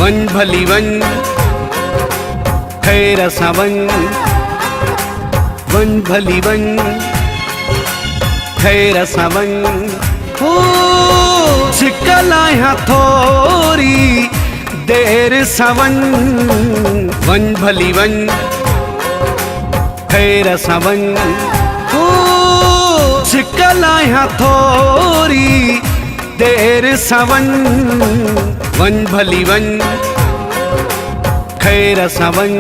One भली one खैर सां वन, वन भली वन खैर सां वन। हो छिकल आहियां थोरी देर सां वन, वन भली वन खैर सां वन। हो छिकल आहियां थोरी देर सां वन, वन भली वन खैर सां वन।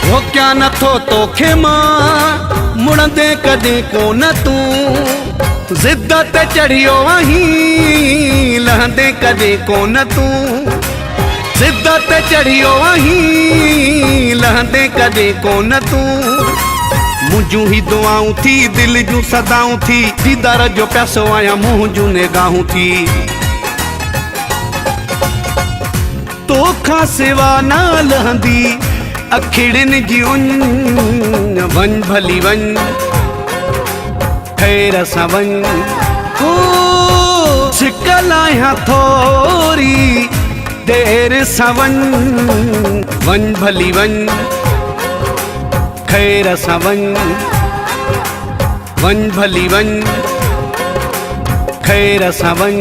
वो क्या नथो तोखे मां मुड़ंदे कॾहिं कोन तूं, ज़िद ते चढ़ियो आहीं लहंदे कॾहिं कोन तूं, ज़िद ते चढ़ियो आहीं लहंदे कॾहिं कोन तूं। मुंहिंजूं ही दुआऊं थी दिल जूं सदाऊं थी, दीदार जो प्यासो आहियां मुंहुं जूं निगाहूं थी। तोखां सिवा न लहंदी अखिड़िन जी उन, वन भली वन खैर सां वन। हो छिकल आहियां थोरी देर सां वन, वन भली वन खैर सां वन, वन भली वन खैर सां वन।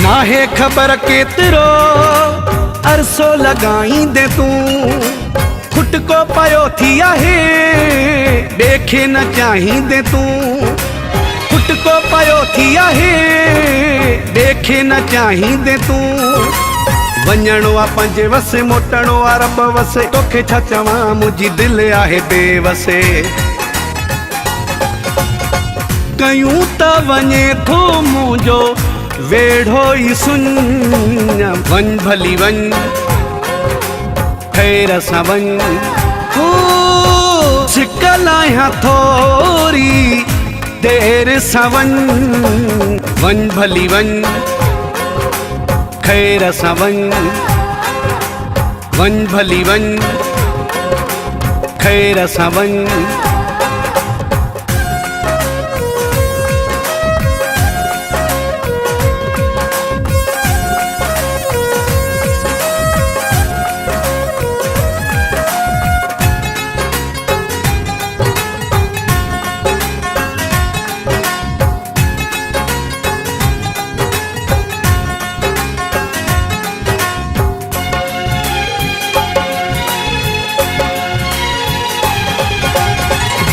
नाहे ख़बर केतिरो अरसो लॻाईंदे तूं, खुटको पियो थी आहे ॿिए न चाहींदे तूं, खुटको पियो थी आहे ॿिए न चाहींदे तूं। वञणो आहे पंहिंजे वसे मोटणो आहे रब वसे, तोखे छा चवां मुंहिंजी दिलि आहे बेवसे। कयूं त वञे थो मुंहिंजो वेढ़ो ई सुन, वन भली वन खैर सां वन। हो छिकल आहियां थोरी देर सां वन, वन भली वन खैर सां वन, वन भली वन खैर सां वन।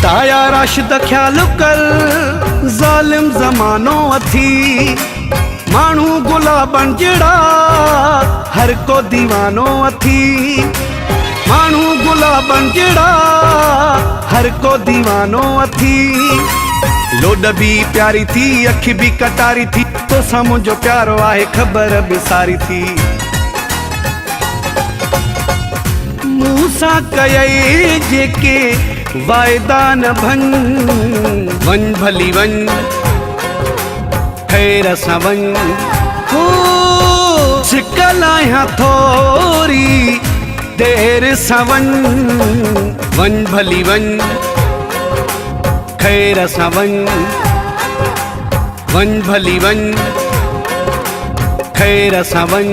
दाया राशिद ख्याल कर ज़ालिम ज़मानो अथी, माण्हू गुलाबन जहिड़ा हर को दीवानो अथी, माण्हू गुलाबन जहिड़ा हर को दीवानो अथी। लोड भी प्यारी थी अखि भी कटारी थी, तोसां मुंहिंजो प्यारो आहे ख़बर बि सारी थी। मूंसां कयई जेके वायदा न भन, वन भली वन खैर सां वन। हो छिकल आहियां थोरी देर सां वन, वन भली वन खैर सां वन, वन भली वन खैर सां वन।